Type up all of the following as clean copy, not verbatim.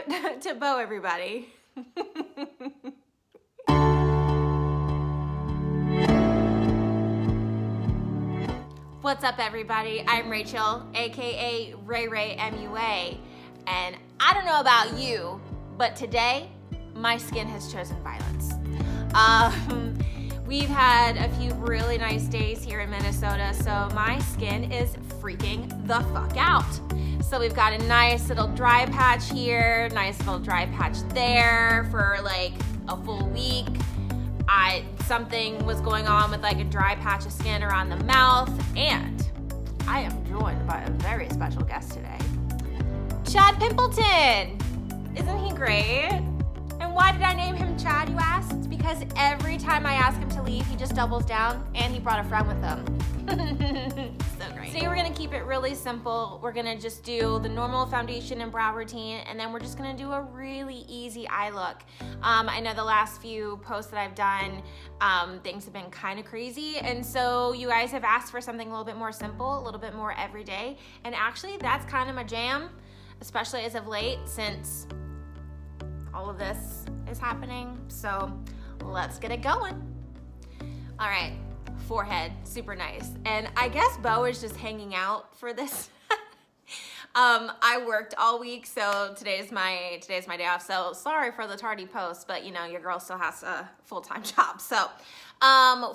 to Beau, everybody. What's up, everybody? I'm Rachel, aka Ray Ray MUA, and I don't know about you, but today my skin has chosen violence. We've had a few really nice days here in Minnesota, so my skin is freaking the fuck out. So we've got a nice little dry patch here, nice little dry patch there for like a full week. Something was going on with like a dry patch of skin around the mouth, and I am joined by a very special guest today. Chad Pimpleton! Isn't he great? And why did I name him Chad, you asked? It's because every time I ask him to leave, he just doubles down, and he brought a friend with him. So great. Today we're gonna keep it really simple. We're gonna just do the normal foundation and brow routine, and then we're just gonna do a really easy eye look. I know the last few posts that I've done, things have been kind of crazy, and so you guys have asked for something a little bit more simple, a little bit more everyday, and actually that's kind of my jam, especially as of late since all of this is happening. So let's get it going. All right. Forehead, super nice. And I guess Beau is just hanging out for this. I worked all week, so today's my day off. So sorry for the tardy post, but you know, your girl still has a full-time job. So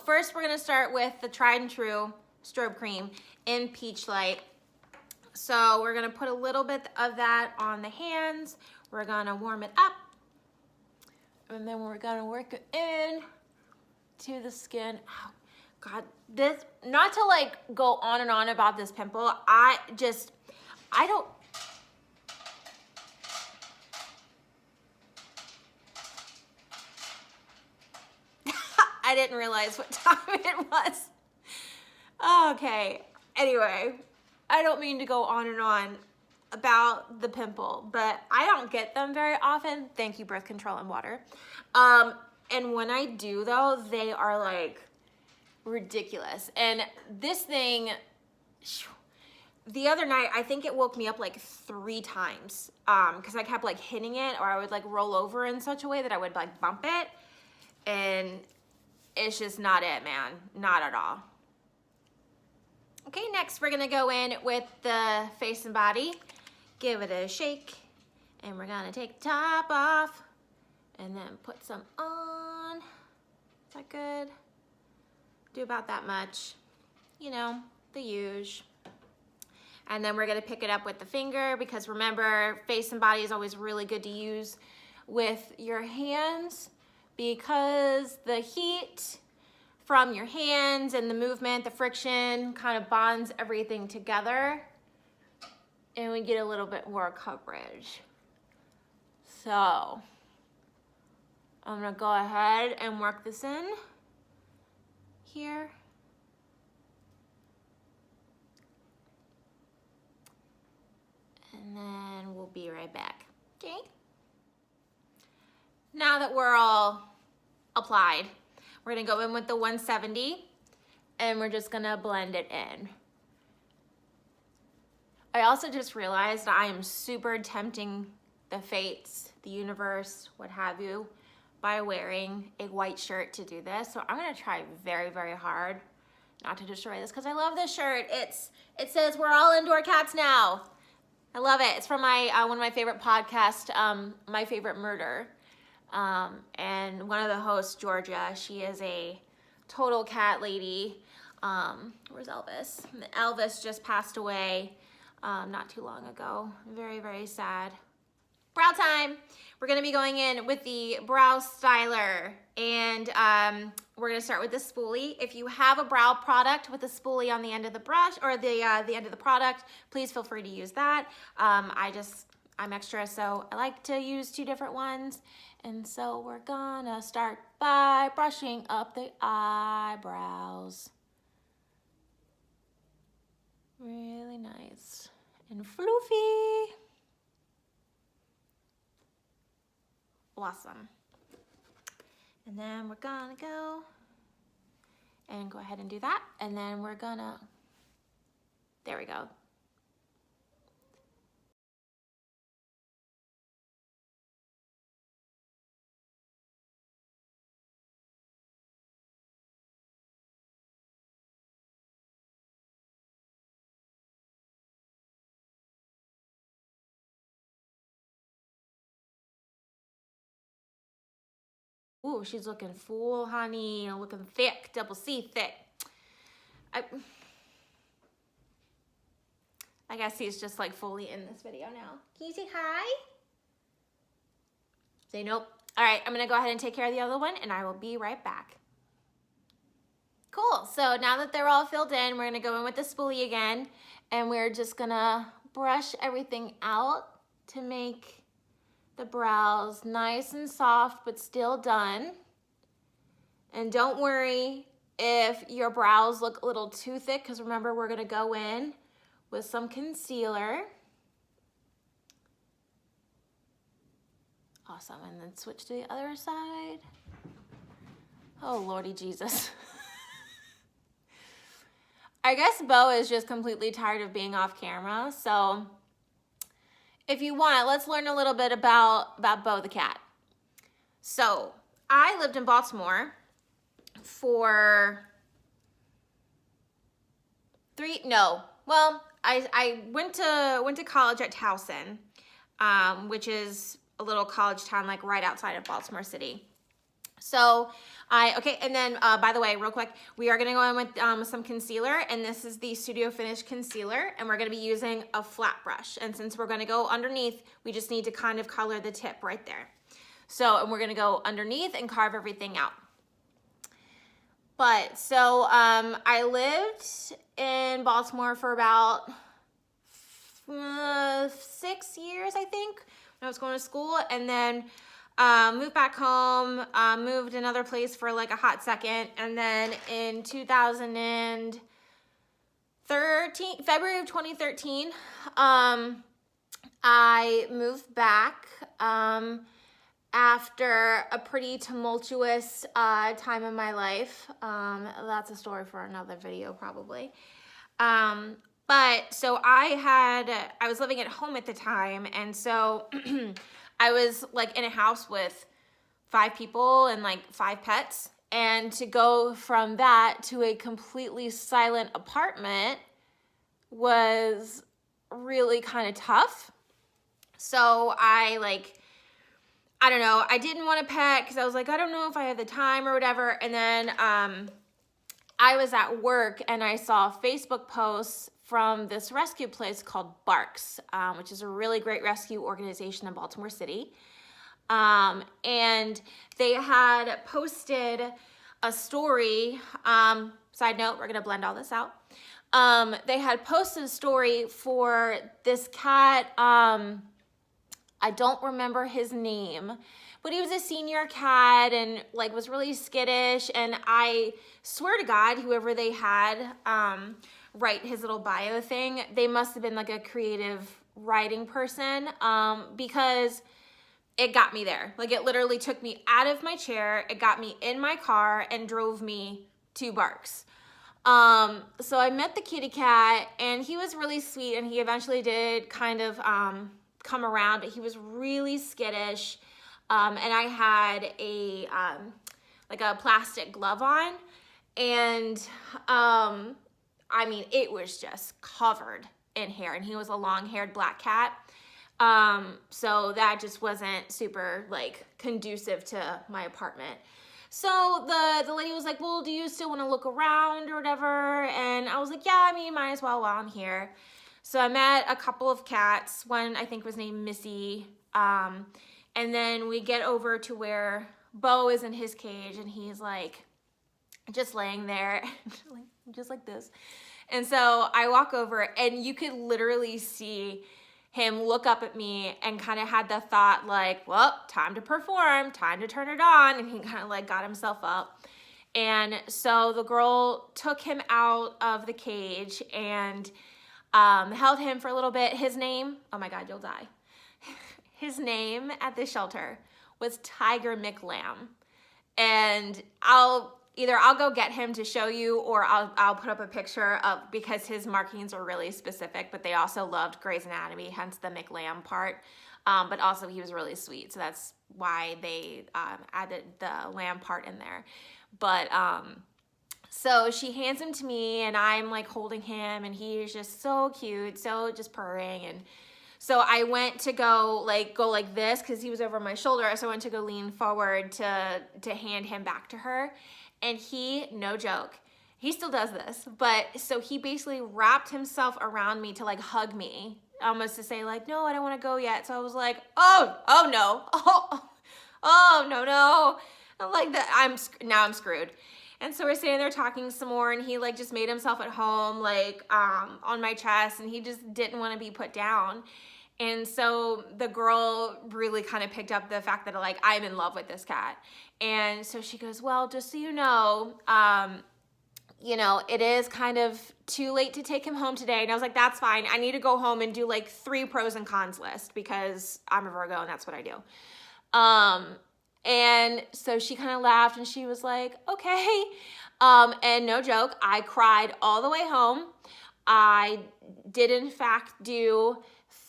first we're gonna start with the tried and true strobe cream in Peachlite. So we're gonna put a little bit of that on the hands. We're gonna warm it up, and then we're gonna work it in to the skin. Ow. God, this, not to like go on and on about this pimple, I don't, I didn't realize what time it was. Okay, anyway, I don't mean to go on and on about the pimple, but I don't get them very often. Thank you, birth control and water. And when I do though, they are like ridiculous. And this thing, the other night, I think it woke me up like 3 times because I kept like hitting it, or I would like roll over in such a way that I would like bump it, and it's just not it, man. Not at all. Okay, next we're gonna go in with the Face and Body. Give it a shake, and we're gonna take the top off and then put some on. Is that good? Do about that much, you know, the huge. And then we're gonna pick it up with the finger, because remember, Face and Body is always really good to use with your hands, because the heat from your hands and the movement, the friction kind of bonds everything together, and we get a little bit more coverage. So I'm gonna go ahead and work this in here. And then we'll be right back. Okay. Now that we're all applied, we're gonna go in with the 170, and we're just gonna blend it in. I also just realized I am super tempting the fates, the universe, what have you, by wearing a white shirt to do this. So I'm gonna try very, very hard not to destroy this, because I love this shirt. It says we're all indoor cats now. I love it. It's from my one of my favorite podcasts, My Favorite Murder. And one of the hosts, Georgia, she is a total cat lady. Where's Elvis? Elvis just passed away not too long ago. Very, very sad. Brow time. We're gonna be going in with the brow styler, and we're gonna start with the spoolie. If you have a brow product with a spoolie on the end of the brush, or the end of the product, please feel free to use that. I'm extra, so I like to use 2 different ones. And so we're gonna start by brushing up the eyebrows. Really nice and floofy. Awesome. And then we're gonna go and go ahead and do that. And then we're gonna, there we go. Ooh, she's looking full, honey. Looking thick, double C thick. I guess he's just like fully in this video now. Can you say hi? Say nope. All right, I'm gonna go ahead and take care of the other one and I will be right back. Cool, so now that they're all filled in, we're gonna go in with the spoolie again and we're just gonna brush everything out to make the brows nice and soft but still done. And don't worry if your brows look a little too thick, because remember, we're gonna go in with some concealer. Awesome, and then switch to the other side. Oh, Lordy Jesus. I guess Bo is just completely tired of being off camera, so if you want, let's learn a little bit about Bo the cat. So, I lived in Baltimore for I went to college at Towson, which is a little college town like right outside of Baltimore City. So and then by the way, real quick, we are gonna go in with some concealer, and this is the Studio Finish concealer, and we're gonna be using a flat brush. And since we're gonna go underneath, we just need to kind of color the tip right there. So, and we're gonna go underneath and carve everything out. But so I lived in Baltimore for about 6 years, I think, when I was going to school, and then moved back home, moved another place for like a hot second, and then in 2013, February of 2013, I moved back after a pretty tumultuous time in my life. That's a story for another video probably. But so I was living at home at the time, and so I was like in a house with 5 people and like 5 pets, and to go from that to a completely silent apartment was really kind of tough. So I don't know, I didn't want to pet because I was like, I don't know if I have the time or whatever. And then I was at work and I saw Facebook posts from this rescue place called Barks, which is a really great rescue organization in Baltimore City. And they had posted a story, side note, we're gonna blend all this out. They had posted a story for this cat, I don't remember his name, but he was a senior cat and like was really skittish. And I swear to God, whoever they had write his little bio thing, they must have been like a creative writing person, because it got me there. Like it literally took me out of my chair, it got me in my car and drove me to Barks. So I met the kitty cat and he was really sweet, and he eventually did kind of come around, but he was really skittish. And I had a like a plastic glove on, and I mean, it was just covered in hair, and he was a long-haired black cat. So that just wasn't super like conducive to my apartment. So the lady was like, well, do you still want to look around or whatever? And I was like, yeah, I mean, might as well while I'm here. So I met a couple of cats. One I think was named Missy. And then we get over to where Bo is in his cage, and he's like just laying there, just like this. And so I walk over, and you could literally see him look up at me and kind of had the thought like, well, time to perform, time to turn it on. And he kind of like got himself up. And so the girl took him out of the cage and held him for a little bit. His name, oh my God, you'll die. His name at the shelter was Tiger McLamb. And I'll go get him to show you, or I'll put up a picture of, because his markings are really specific, but they also loved Grey's Anatomy, hence the McLamb part. But also he was really sweet, so that's why they added the lamb part in there. But so she hands him to me, and I'm like holding him, and he is just so cute, so just purring. And So I went to go like this because he was over my shoulder. So I went to go lean forward to hand him back to her. And he, no joke, he still does this, but so he basically wrapped himself around me to like hug me, almost to say like, no, I don't want to go yet. So I was like, oh no, oh no. I'm like that. Now I'm screwed. And so we're sitting there talking some more, and he like just made himself at home, like on my chest, and he just didn't want to be put down. And so the girl really kind of picked up the fact that like I'm in love with this cat. And so she goes, well, just so you know, it is kind of too late to take him home today. And I was like, that's fine. I need to go home and do like 3 pros and cons list because I'm a Virgo and that's what I do. And so she kind of laughed and she was like, okay. And no joke, I cried all the way home. I did in fact do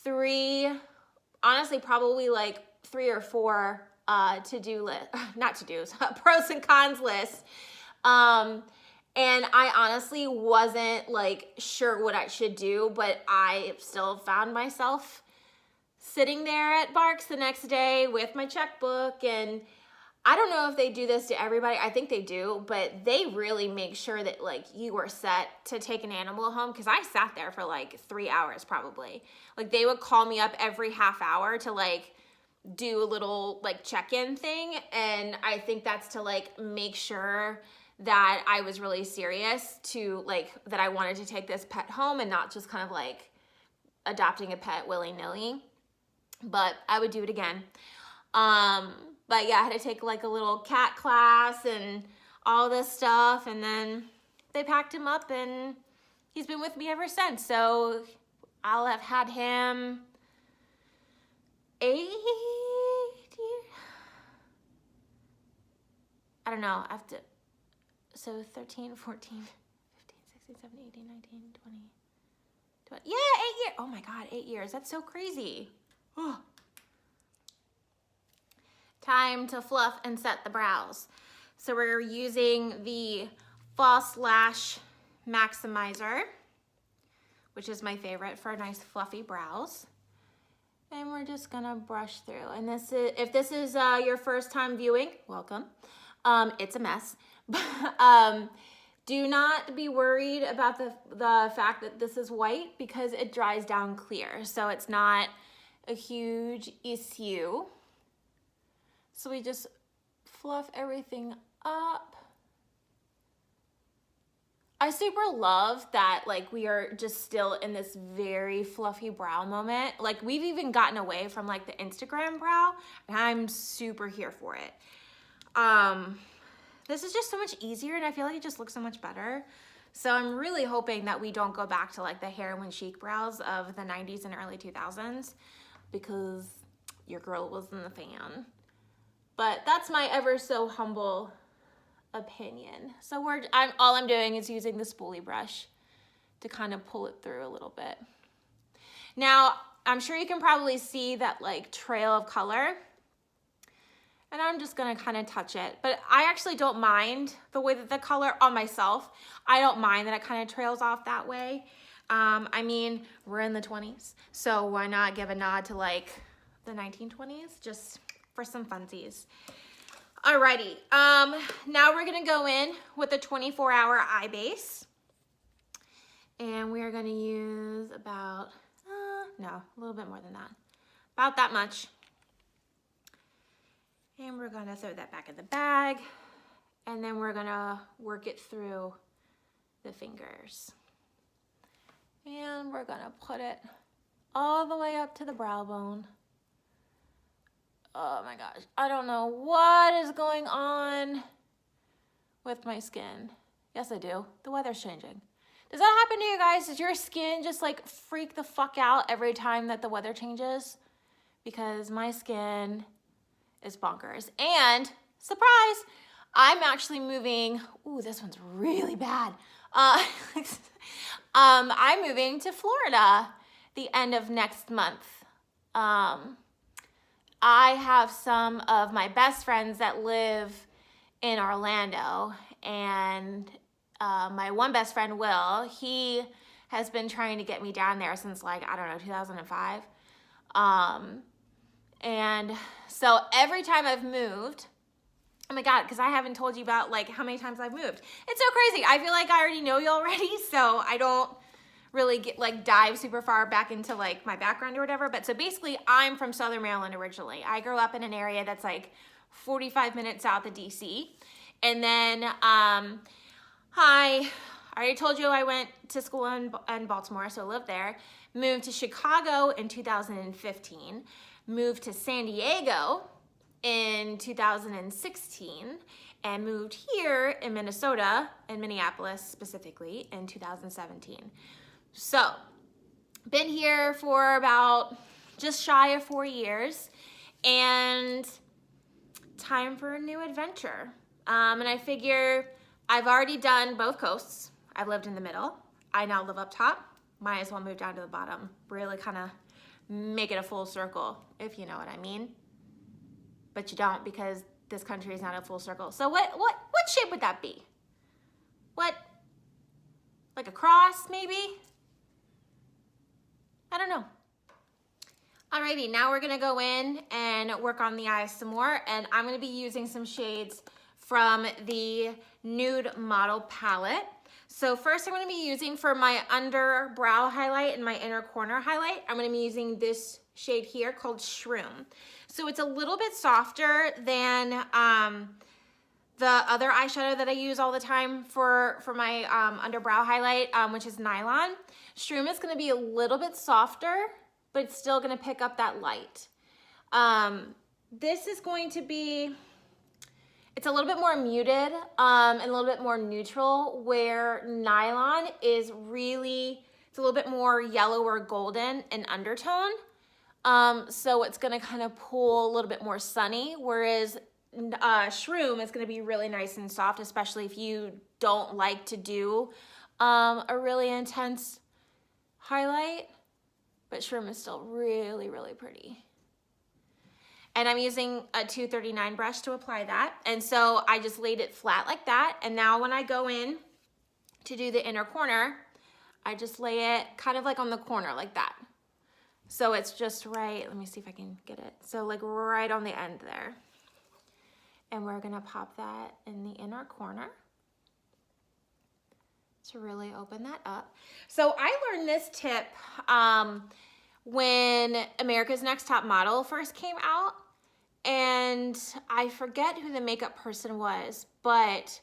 3, honestly, probably like 3 or 4 pros and cons lists. And I honestly wasn't like sure what I should do, but I still found myself sitting there at Barks the next day with my checkbook. And I don't know if they do this to everybody. I think they do, but they really make sure that like you are set to take an animal home. Cause I sat there for like 3 hours probably. Like they would call me up every half hour to like do a little like check-in thing. And I think that's to like make sure that I was really serious to like, that I wanted to take this pet home and not just kind of like adopting a pet willy-nilly. But I would do it again. But yeah, I had to take like a little cat class and all this stuff. And then they packed him up and he's been with me ever since. So I'll have had him 8 years. I don't know. I have to, so 13, 14, 15, 16, 17, 18, 19, 20. Yeah, 8 years. Oh my God, 8 years. That's so crazy. Oh. Time to fluff and set the brows. So we're using the False Lash Maximizer, which is my favorite for nice fluffy brows. And we're just gonna brush through. And this is, if this is your first time viewing, welcome. It's a mess. Do not be worried about the fact that this is white because it dries down clear. So it's not a huge issue. So we just fluff everything up. I super love that like we are just still in this very fluffy brow moment. Like we've even gotten away from like the Instagram brow and I'm super here for it. This is just so much easier and I feel like it just looks so much better. So I'm really hoping that we don't go back to like the heroin chic brows of the 90s and early 2000s because your girl wasn't a fan. But that's my ever so humble opinion. So all I'm doing is using the spoolie brush to kind of pull it through a little bit. Now, I'm sure you can probably see that like trail of color. And I'm just gonna kind of touch it. But I actually don't mind the way that the color on myself, I don't mind that it kind of trails off that way. I mean, we're in the 20s. So why not give a nod to like the 1920s? Just for some funsies. Alrighty, now we're gonna go in with the 24-hour Eyebase. And we're gonna use about, no, a little bit more than that. About that much. And we're gonna throw that back in the bag. And then we're gonna work it through the fingers. And we're gonna put it all the way up to the brow bone. Oh my gosh, I don't know what is going on with my skin. Yes, I do. The weather's changing. Does that happen to you guys? Does your skin just like freak the fuck out every time that the weather changes? Because my skin is bonkers. And surprise, I'm actually moving. Ooh, this one's really bad. I'm moving to Florida the end of next month. I have some of my best friends that live in Orlando, and my one best friend, Will, he has been trying to get me down there since like, I don't know, 2005. And so every time I've moved, oh my God, because I haven't told you about like how many times I've moved. It's so crazy. I feel like I already know you already, so I don't really get like dive super far back into like my background or whatever. But so basically I'm from Southern Maryland originally. I grew up in an area that's like 45 minutes south of DC. And then I already told you I went to school in Baltimore, so I lived there. Moved to Chicago in 2015. Moved to San Diego in 2016. And moved here in Minnesota, in Minneapolis specifically, in 2017. So, been here for about just shy of 4 years, and time for a new adventure. And I figure I've already done both coasts. I've lived in the middle. I now live up top. Might as well move down to the bottom. Really kind of make it a full circle, if you know what I mean. But you don't, because this country is not a full circle. So what shape would that be? What, like a cross maybe? I don't know. Alrighty, now we're gonna go in and work on the eyes some more, and I'm gonna be using some shades from the Nude Model Palette. So first I'm gonna be using for my under brow highlight and my inner corner highlight, I'm gonna be using this shade here called Shroom. So it's a little bit softer than the other eyeshadow that I use all the time for my under brow highlight, which is Nylon. Shroom is gonna be a little bit softer, but it's still gonna pick up that light. This is going to be, it's a little bit more muted and a little bit more neutral, where Nylon is really, it's a little bit more yellow or golden in undertone. So it's gonna kind of pull a little bit more sunny, whereas Shroom is gonna be really nice and soft, especially if you don't like to do a really intense highlight, but Shroom is still really, really pretty. And I'm using a 239 brush to apply that. And so I just laid it flat like that. And now when I go in to do the inner corner, I just lay it kind of like on the corner like that. So it's just right, let me see if I can get it. So like right on the end there. And we're gonna pop that in the inner corner to really open that up. So I learned this tip when America's Next Top Model first came out, and I forget who the makeup person was, but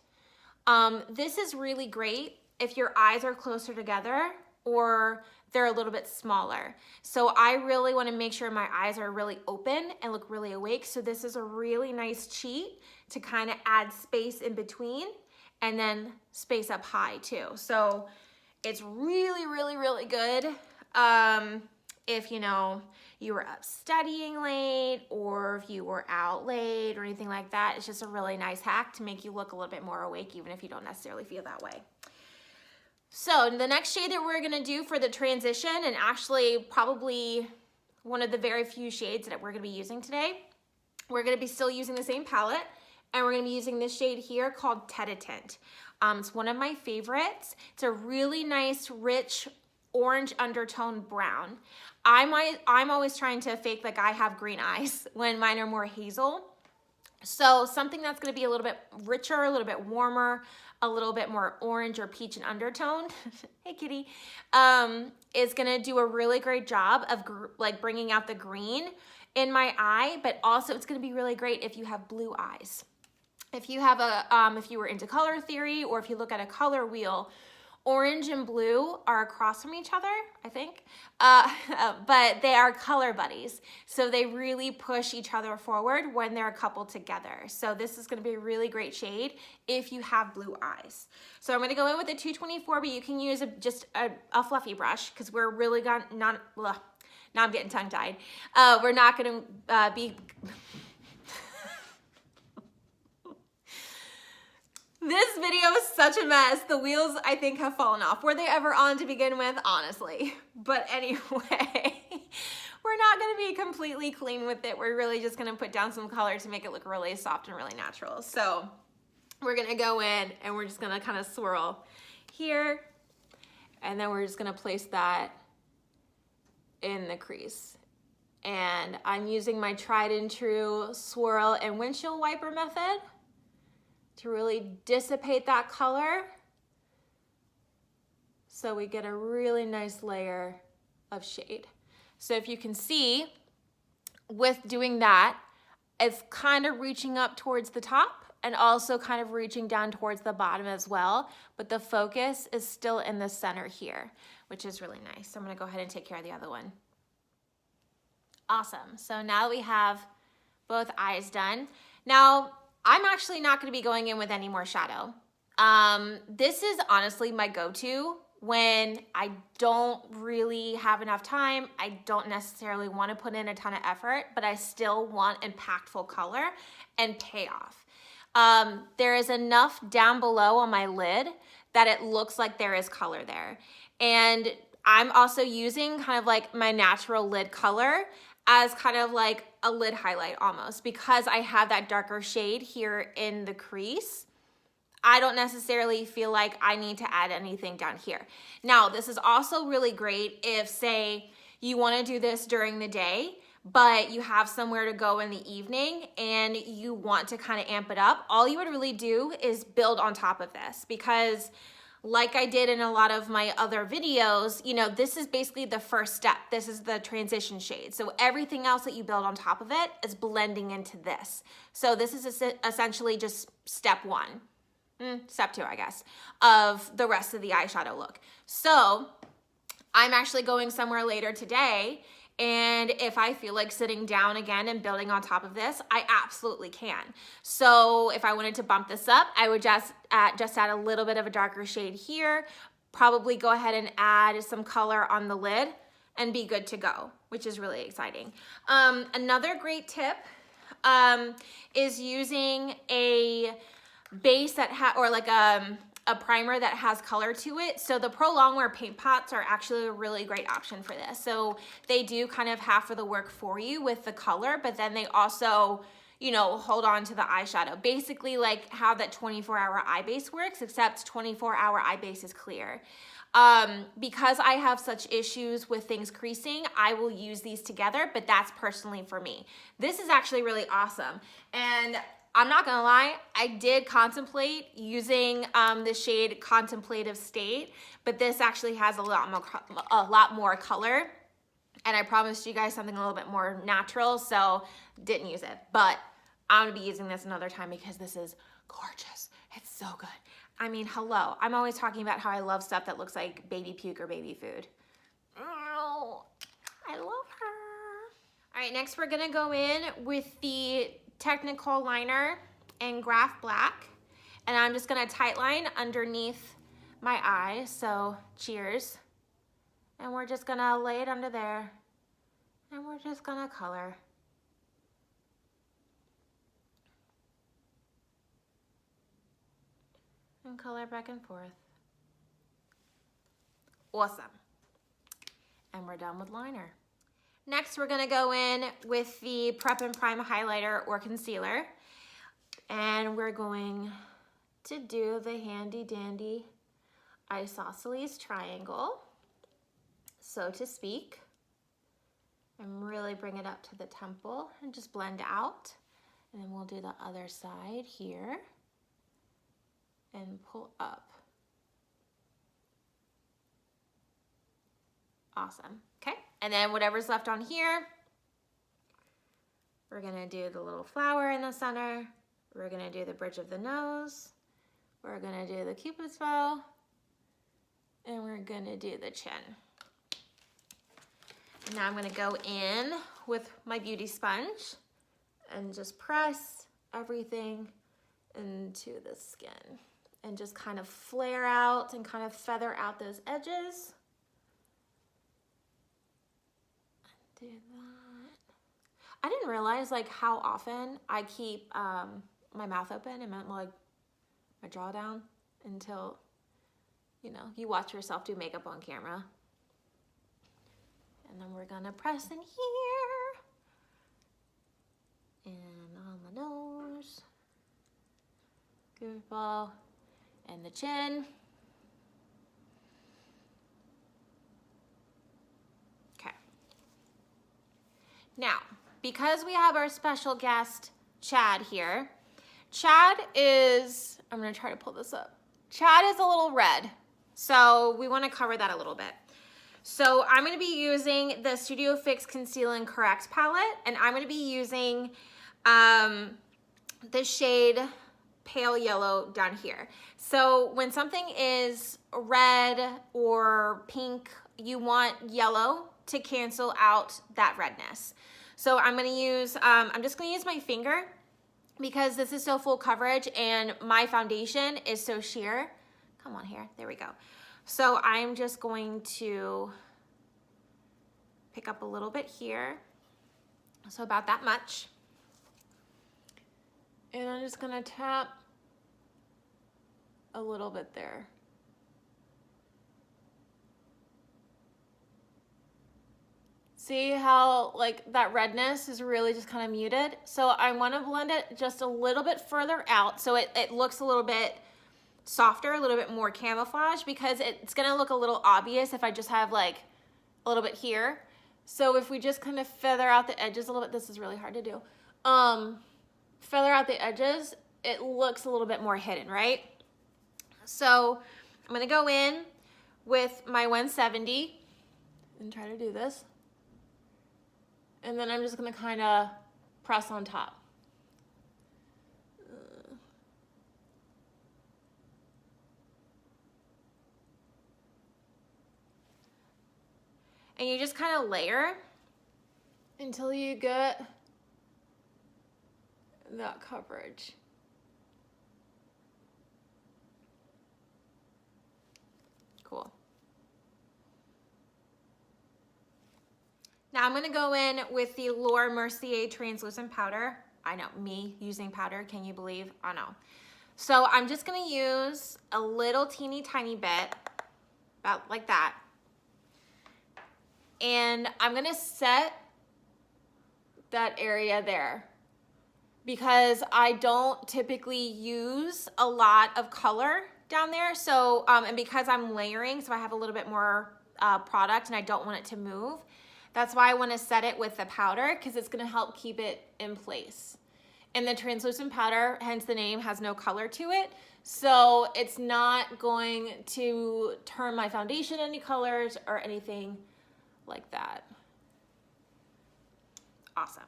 this is really great if your eyes are closer together or they're a little bit smaller. So I really wanna make sure my eyes are really open and look really awake. So this is a really nice cheat to kind of add space in between and then space up high too. So it's really, really, really good if you know you were up studying late, or if you were out late or anything like that. It's just a really nice hack to make you look a little bit more awake, even if you don't necessarily feel that way. So the next shade that we're gonna do for the transition, and actually probably one of the very few shades that we're gonna be using today, we're gonna be still using the same palette, and we're gonna be using this shade here called Tete Tint. It's one of my favorites. It's a really nice, rich, orange undertone brown. I'm always trying to fake like I have green eyes when mine are more hazel. So something that's gonna be a little bit richer, a little bit warmer, a little bit more orange or peach and undertone, hey kitty, is gonna do a really great job of like bringing out the green in my eye, but also it's gonna be really great if you have blue eyes. If you have if you were into color theory, or if you look at a color wheel, orange and blue are across from each other, I think, but they are color buddies. So they really push each other forward when they're coupled together. So this is gonna be a really great shade if you have blue eyes. So I'm gonna go in with a 224, but you can use just a fluffy brush, because we're really gonna, now I'm getting tongue-tied. We're not gonna be, this video is such a mess. The wheels, I think, have fallen off. Were they ever on to begin with? Honestly. But anyway, we're not gonna be completely clean with it. We're really just gonna put down some color to make it look really soft and really natural. So we're gonna go in and we're just gonna kind of swirl here, and then we're just gonna place that in the crease. And I'm using my tried and true swirl and windshield wiper method to really dissipate that color so we get a really nice layer of shade. So if you can see, with doing that, it's kind of reaching up towards the top and also kind of reaching down towards the bottom as well, but the focus is still in the center here, which is really nice. So I'm gonna go ahead and take care of the other one. Awesome, so now we have both eyes done. Now, I'm actually not gonna be going in with any more shadow. This is honestly my go-to when I don't really have enough time. I don't necessarily want to put in a ton of effort, but I still want impactful color and payoff. There is enough down below on my lid that it looks like there is color there. And I'm also using kind of like my natural lid color as kind of like a lid highlight almost, because I have that darker shade here in the crease. I don't necessarily feel like I need to add anything down here. Now, this is also really great if, say, you wanna do this during the day, but you have somewhere to go in the evening and you want to kind of amp it up. All you would really do is build on top of this, because like I did in a lot of my other videos, you know, this is basically the first step. This is the transition shade. So everything else that you build on top of it is blending into this. So this is essentially just step one. Step two, I guess, of the rest of the eyeshadow look. So I'm actually going somewhere later today, and if I feel like sitting down again and building on top of this, I absolutely can. So if I wanted to bump this up, I would just add a little bit of a darker shade here, probably go ahead and add some color on the lid and be good to go, which is really exciting. Another great tip is using a base that or like a primer that has color to it. So the Pro Longwear paint pots are actually a really great option for this. So they do kind of half of the work for you with the color, but then they also, you know, hold on to the eyeshadow. Basically like how that 24-hour eye base works, except 24-hour eye base is clear. Because I have such issues with things creasing, I will use these together, but that's personally for me. This is actually really awesome. And I'm not gonna lie, I did contemplate using the shade Contemplative State, but this actually has a lot more color, and I promised you guys something a little bit more natural, so didn't use it. But I'm gonna be using this another time because this is gorgeous. It's so good. I mean, hello. I'm always talking about how I love stuff that looks like baby puke or baby food. Oh, I love her. All right, next we're gonna go in with the Technakohl liner in Graphblack, and I'm just gonna tight line underneath my eye, so cheers. And we're just gonna lay it under there, and we're just gonna color. And color back and forth. Awesome. And we're done with liner. Next, we're gonna go in with the Prep and Prime highlighter or concealer, and we're going to do the handy dandy isosceles triangle, so to speak, and really bring it up to the temple and just blend out. And then we'll do the other side here and pull up. Awesome, okay. And then whatever's left on here, we're gonna do the little flower in the center, we're gonna do the bridge of the nose, we're gonna do the Cupid's bow, and we're gonna do the chin. And now I'm gonna go in with my beauty sponge and just press everything into the skin and just kind of flare out and kind of feather out those edges. Do that. I didn't realize like how often I keep my mouth open and like my jaw down until, you know, you watch yourself do makeup on camera. And then we're gonna press in here and on the nose, goofball, and the chin. Now, because we have our special guest, Chad here, Chad is, I'm gonna try to pull this up. Chad is a little red, so we wanna cover that a little bit. So I'm gonna be using the Studio Fix Conceal and Correct palette, and I'm gonna be using the shade Pale Yellow down here. So when something is red or pink, you want yellow to cancel out that redness. So I'm gonna use, I'm just gonna use my finger because this is so full coverage and my foundation is so sheer. Come on here, there we go. So I'm just going to pick up a little bit here. So about that much. And I'm just gonna tap a little bit there. See how like that redness is really just kind of muted? So I wanna blend it just a little bit further out so it looks a little bit softer, a little bit more camouflage, because it's gonna look a little obvious if I just have like a little bit here. So if we just kind of feather out the edges a little bit, this is really hard to do. Feather out the edges, it looks a little bit more hidden, right? So I'm gonna go in with my 170 and try to do this. And then I'm just gonna kind of press on top. And you just kind of layer until you get that coverage. Cool. Now I'm gonna go in with the Laura Mercier translucent powder. I know, me using powder, can you believe? I know. So I'm just gonna use a little teeny tiny bit, about like that. And I'm gonna set that area there because I don't typically use a lot of color down there. So, and because I'm layering, so I have a little bit more product and I don't want it to move. That's why I wanna set it with the powder because it's gonna help keep it in place. And the translucent powder, hence the name, has no color to it. So it's not going to turn my foundation any colors or anything like that. Awesome.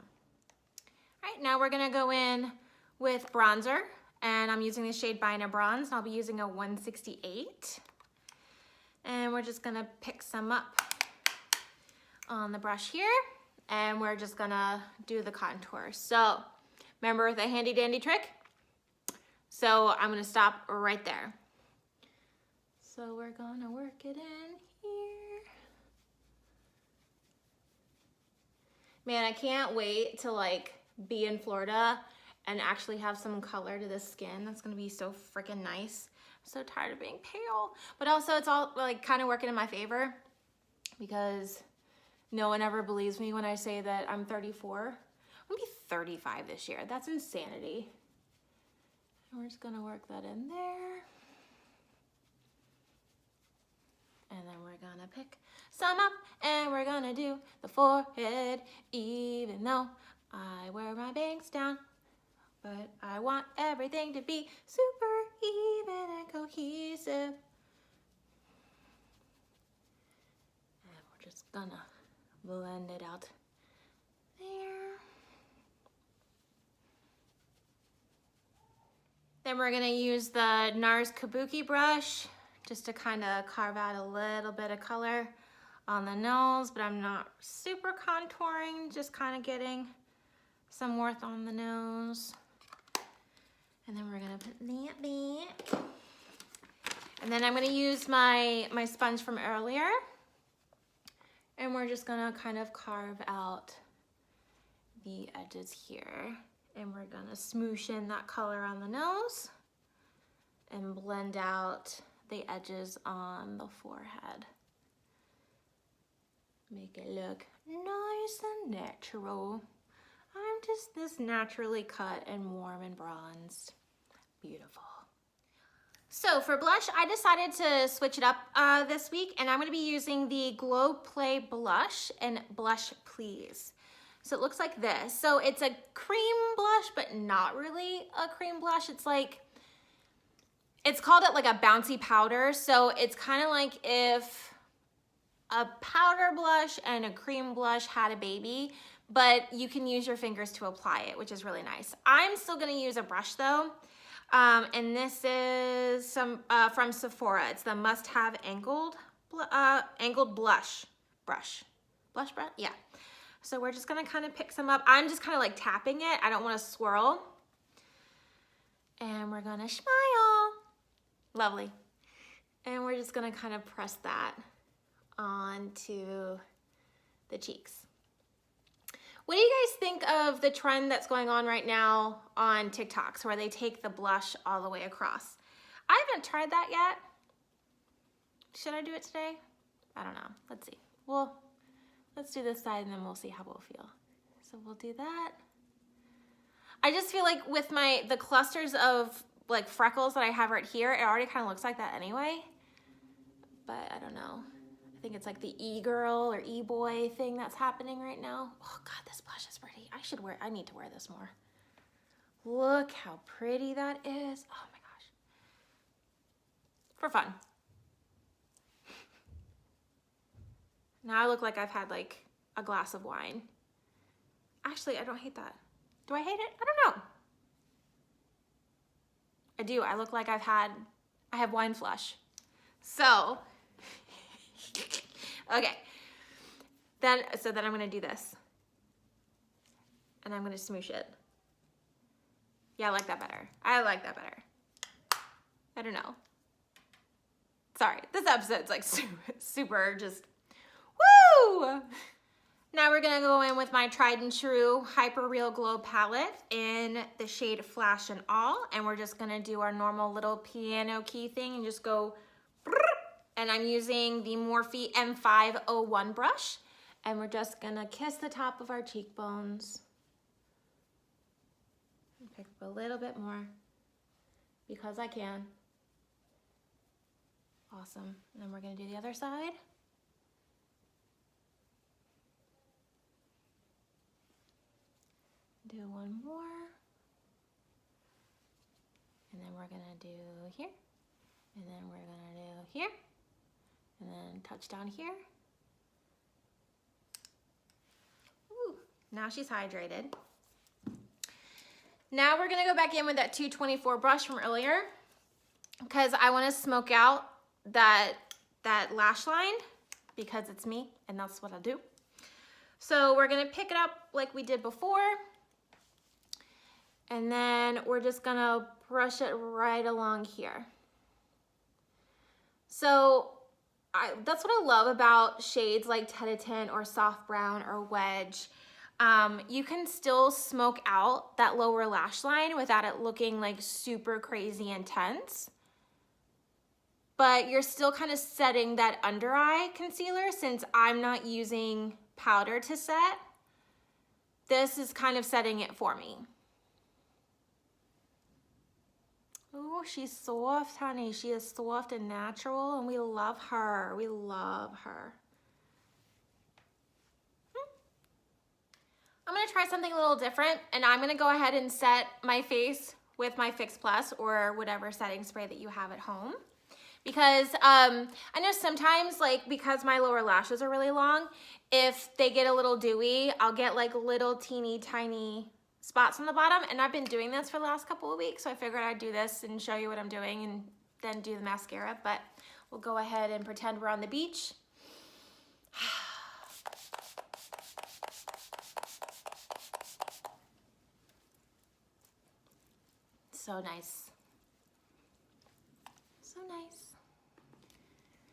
All right, now we're gonna go in with bronzer, and I'm using the shade Baina Bronze, and I'll be using a 168. And we're just gonna pick some up on the brush here, and we're just gonna do the contour. So remember the handy dandy trick? So I'm gonna stop right there. So we're gonna work it in here. Man, I can't wait to like be in Florida and actually have some color to the skin. That's gonna be so freaking nice. I'm so tired of being pale, but also it's all like kind of working in my favor because no one ever believes me when I say that I'm 34. I'm gonna be 35 this year. That's insanity. And we're just gonna work that in there. And then we're gonna pick some up and we're gonna do the forehead, even though I wear my bangs down. But I want everything to be super even and cohesive. And we're just gonna blend it out there. Then we're gonna use the NARS Kabuki brush just to kind of carve out a little bit of color on the nose, but I'm not super contouring, just kind of getting some worth on the nose. And then we're gonna put that back. And then I'm gonna use my sponge from earlier, and we're just gonna kind of carve out the edges here. And we're gonna smoosh in that color on the nose and blend out the edges on the forehead. Make it look nice and natural. I'm just this naturally cut and warm and bronzed. Beautiful. So for blush, I decided to switch it up this week, and I'm gonna be using the Glow Play Blush and Blush Please. So it looks like this. So it's a cream blush, but not really a cream blush. It's like, it's called it like a bouncy powder. So it's kind of like if a powder blush and a cream blush had a baby, but you can use your fingers to apply it, which is really nice. I'm still gonna use a brush though. And this is from Sephora. It's the must-have angled blush brush. Blush brush, yeah. So we're just gonna kind of pick some up. I'm just kind of like tapping it. I don't want to swirl. And we're gonna smile. Lovely. And we're just gonna kind of press that onto the cheeks. What do you guys think of the trend that's going on right now on TikToks where they take the blush all the way across? I haven't tried that yet. Should I do it today? I don't know. Let's see. Well, let's do this side and then we'll see how we'll feel. So we'll do that. I just feel like with the clusters of like freckles that I have right here, it already kind of looks like that anyway. But I don't know. I think it's like the e-girl or e-boy thing that's happening right now. Oh God, this blush is pretty. I need to wear this more. Look how pretty that is. Oh my gosh. For fun. Now I look like I've had like a glass of wine. Actually, I don't hate that. Do I hate it? I don't know. I do. I look like I have wine flush. So, okay. Then I'm gonna do this. And I'm gonna smoosh it. Yeah, I like that better. I like that better. I don't know. Sorry, this episode's like super just, woo! Now we're gonna go in with my tried and true HyperReal Glow palette in the shade Flash and All, and we're just gonna do our normal little piano key thing and just go, and I'm using the Morphe M501 brush, and we're just gonna kiss the top of our cheekbones. Pick up a little bit more, because I can. Awesome, and then we're gonna do the other side. Do one more. And then we're gonna do here. And then we're gonna do here. And then touch down here. Ooh, now she's hydrated. Now we're gonna go back in with that 224 brush from earlier because I wanna smoke out that lash line because it's me and that's what I do. So we're gonna pick it up like we did before. And then we're just gonna brush it right along here. So that's what I love about shades like Tête or Soft Brown or Wedge. You can still smoke out that lower lash line without it looking like super crazy intense. But you're still kind of setting that under eye concealer since I'm not using powder to set. This is kind of setting it for me. Oh, she's soft, honey. She is soft and natural, and we love her. We love her. I'm gonna try something a little different, and I'm gonna go ahead and set my face with my Fix Plus or whatever setting spray that you have at home. Because I know sometimes, like, because my lower lashes are really long, if they get a little dewy, I'll get like little teeny tiny spots on the bottom, and I've been doing this for the last couple of weeks, so I figured I'd do this and show you what I'm doing and then do the mascara, but we'll go ahead and pretend we're on the beach. So nice. So nice.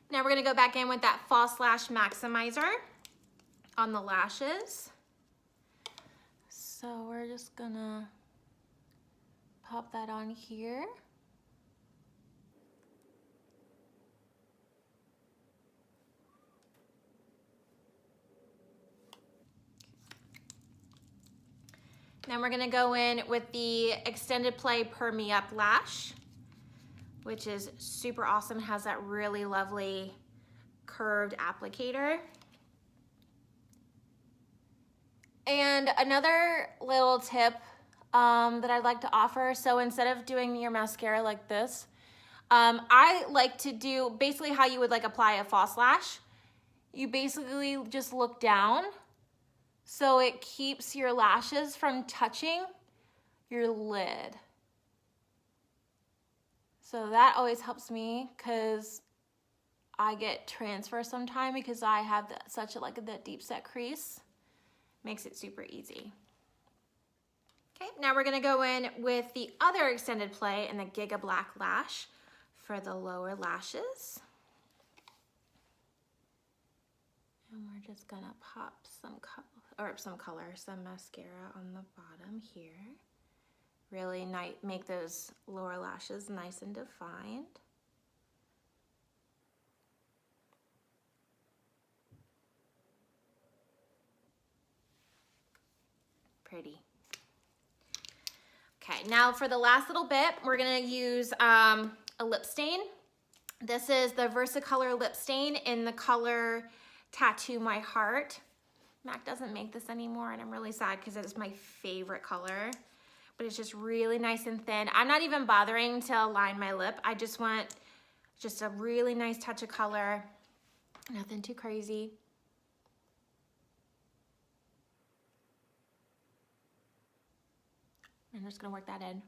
Now we're gonna go back in with that False Lash Maximizer on the lashes. So we're just gonna pop that on here. Then we're gonna go in with the Extended Play Perm Me Up Lash, which is super awesome. It has that really lovely curved applicator. And another little tip that I'd like to offer, so instead of doing your mascara like this, I like to do basically how you would like apply a false lash. You basically just look down so it keeps your lashes from touching your lid. So that always helps me because I get transfer sometime because I have such a deep set crease. Makes it super easy. Okay, now we're gonna go in with the other extended play in the Gigablack lash for the lower lashes. And we're just gonna pop some mascara on the bottom here. Really nice, make those lower lashes nice and defined. Pretty. Okay, now for the last little bit, we're gonna use a lip stain. This is the Versicolor lip stain in the color Tattoo My Heart. MAC doesn't make this anymore, and I'm really sad because it is my favorite color, but it's just really nice and thin. I'm not even bothering to line my lip. I just want just a really nice touch of color, nothing too crazy. I'm just gonna work that in.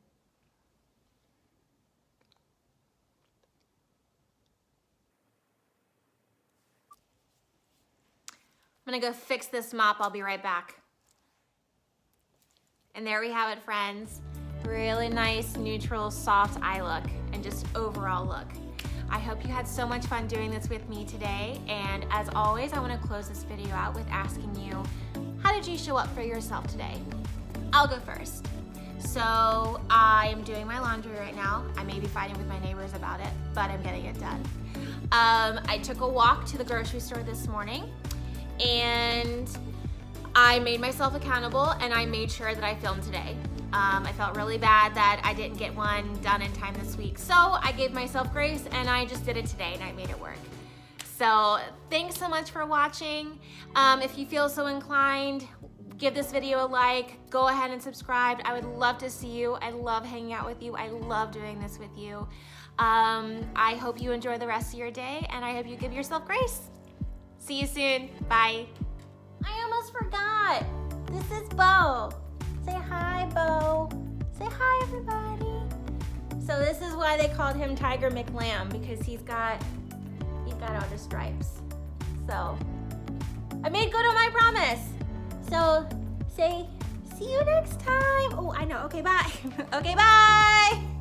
I'm gonna go fix this mop. I'll be right back. And there we have it, friends. Really nice, neutral, soft eye look and just overall look. I hope you had so much fun doing this with me today. And as always, I wanna close this video out with asking you, how did you show up for yourself today? I'll go first. So I'm doing my laundry right now. I may be fighting with my neighbors about it, but I'm getting it done. I took a walk to the grocery store this morning and I made myself accountable and I made sure that I filmed today. I felt really bad that I didn't get one done in time this week. So I gave myself grace and I just did it today and I made it work. So thanks so much for watching. If you feel so inclined, give this video a like, go ahead and subscribe. I would love to see you. I love hanging out with you. I love doing this with you. I hope you enjoy the rest of your day and I hope you give yourself grace. See you soon. Bye. I almost forgot. This is Bo. Say hi, Bo. Say hi, everybody. So this is why they called him Tiger McLamb, because he's got all the stripes. So I made good on my promise. So say, see you next time. Oh, I know. Okay, bye. Okay, bye.